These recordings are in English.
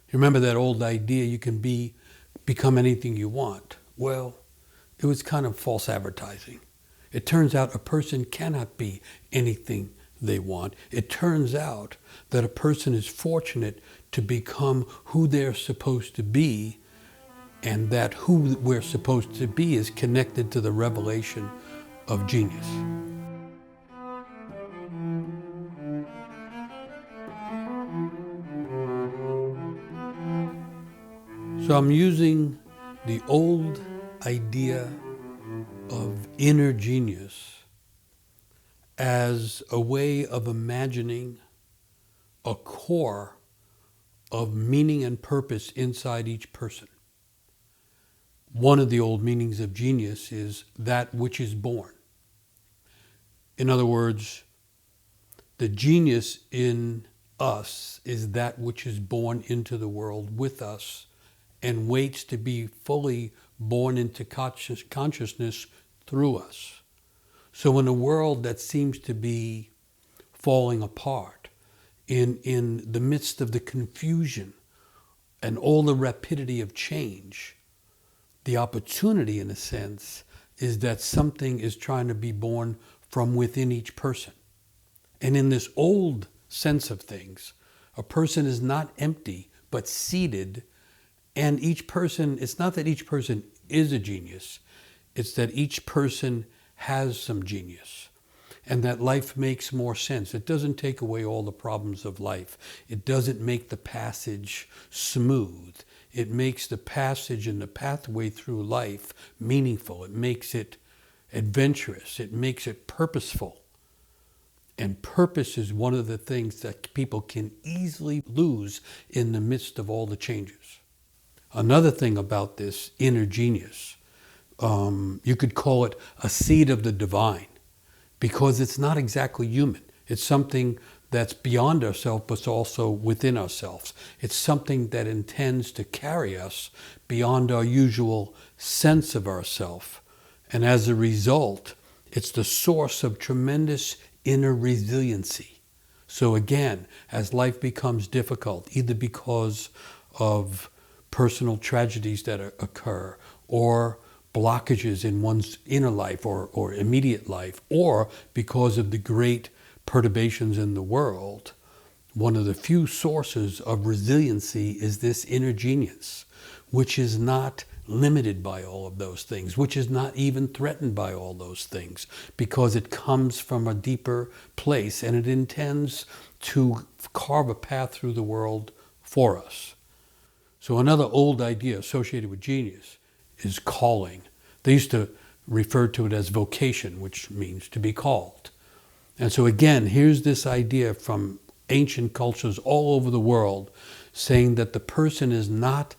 You remember that old idea you can become anything you want? Well, it was kind of false advertising. It turns out a person cannot be anything they want. It turns out that a person is fortunate to become who they're supposed to be, and that who we're supposed to be is connected to the revelation of genius. So I'm using the old idea of inner genius as a way of imagining a core of meaning and purpose inside each person. One of the old meanings of genius is that which is born. In other words, the genius in us is that which is born into the world with us and waits to be fully born into consciousness through us. So in a world that seems to be falling apart, in the midst of the confusion and all the rapidity of change, the opportunity, in a sense, is that something is trying to be born from within each person. And in this old sense of things, a person is not empty, but seated. And each person, it's not that each person is a genius, it's that each person has some genius. And that life makes more sense. It doesn't take away all the problems of life. It doesn't make the passage smooth. It makes the passage and the pathway through life meaningful. It makes it adventurous. It makes it purposeful. And purpose is one of the things that people can easily lose in the midst of all the changes. Another thing about this inner genius, you could call it a seed of the divine, because it's not exactly human. It's something that's beyond ourselves, but also within ourselves. It's something that intends to carry us beyond our usual sense of ourself. And as a result, it's the source of tremendous inner resiliency. So again, as life becomes difficult, either because of personal tragedies that occur, or blockages in one's inner life or immediate life, or because of the great perturbations in the world, one of the few sources of resiliency is this inner genius, which is not limited by all of those things, which is not even threatened by all those things, because it comes from a deeper place and it intends to carve a path through the world for us. So another old idea associated with genius is calling. They used to refer to it as vocation, which means to be called. And so again, here's this idea from ancient cultures all over the world saying that the person is not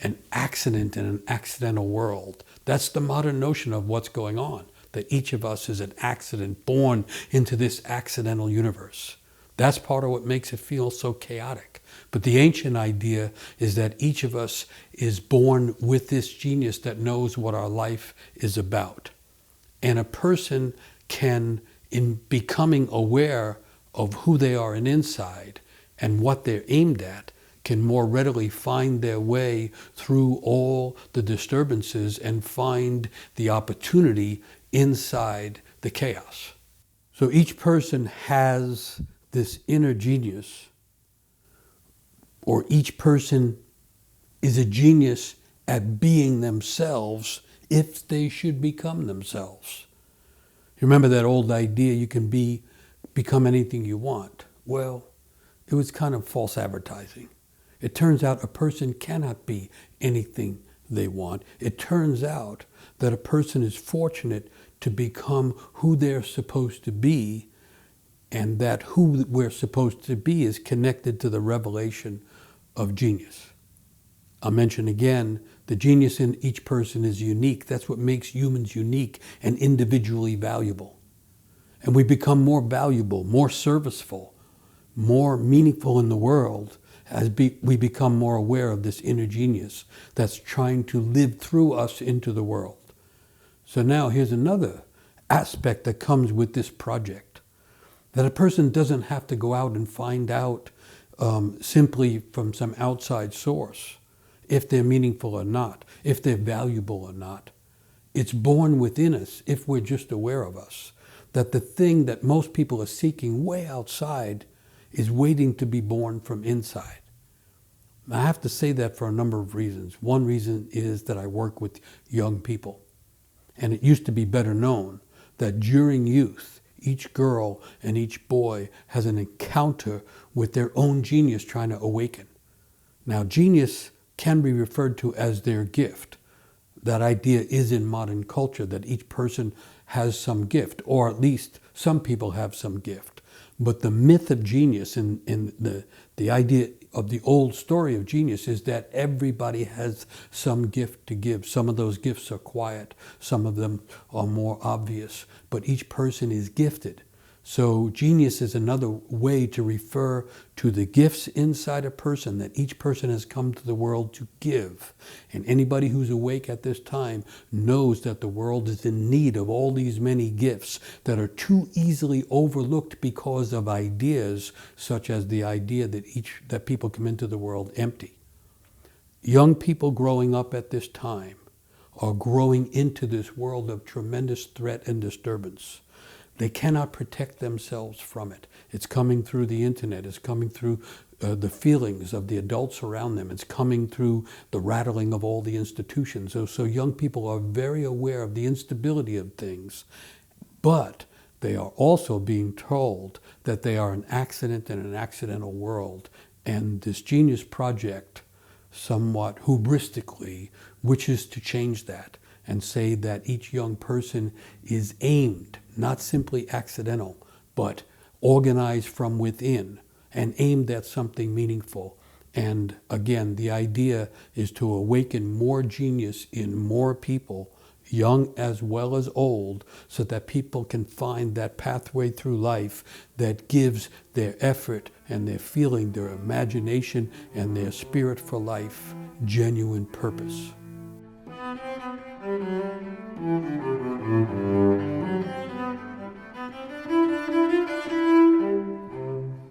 an accident in an accidental world. That's the modern notion of what's going on, that each of us is an accident born into this accidental universe. That's part of what makes it feel so chaotic. But the ancient idea is that each of us is born with this genius that knows what our life is about. And a person can, in becoming aware of who they are inside and what they're aimed at, can more readily find their way through all the disturbances and find the opportunity inside the chaos. So each person has this inner genius, or each person is a genius at being themselves if they should become themselves. You remember that old idea you can become anything you want? Well, it was kind of false advertising. It turns out a person cannot be anything they want. It turns out that a person is fortunate to become who they're supposed to be, and that who we're supposed to be is connected to the revelation of genius. I'll mention again, the genius in each person is unique. That's what makes humans unique and individually valuable. And we become more valuable, more serviceful, more meaningful in the world as we become more aware of this inner genius that's trying to live through us into the world. So now here's another aspect that comes with this project, that a person doesn't have to go out and find out simply from some outside source, if they're meaningful or not, if they're valuable or not. It's born within us if we're just aware of us. That the thing that most people are seeking way outside is waiting to be born from inside. I have to say that for a number of reasons. One reason is that I work with young people. And it used to be better known that during youth, each girl and each boy has an encounter with their own genius trying to awaken. Now, genius can be referred to as their gift. That idea is in modern culture, that each person has some gift, or at least some people have some gift. But the myth of genius and the idea of the old story of genius is that everybody has some gift to give. Some of those gifts are quiet, some of them are more obvious, but each person is gifted. So genius is another way to refer to the gifts inside a person that each person has come to the world to give. And anybody who's awake at this time knows that the world is in need of all these many gifts that are too easily overlooked because of ideas such as the idea that people come into the world empty. Young people growing up at this time are growing into this world of tremendous threat and disturbance. They cannot protect themselves from it. It's coming through the internet. It's coming through the feelings of the adults around them. It's coming through the rattling of all the institutions. So young people are very aware of the instability of things, but they are also being told that they are an accident in an accidental world. And this Genius Project, somewhat hubristically, wishes to change that and say that each young person is aimed, not simply accidental, but organized from within and aimed at something meaningful. And again, the idea is to awaken more genius in more people, young as well as old, so that people can find that pathway through life that gives their effort and their feeling, their imagination, and their spirit for life genuine purpose.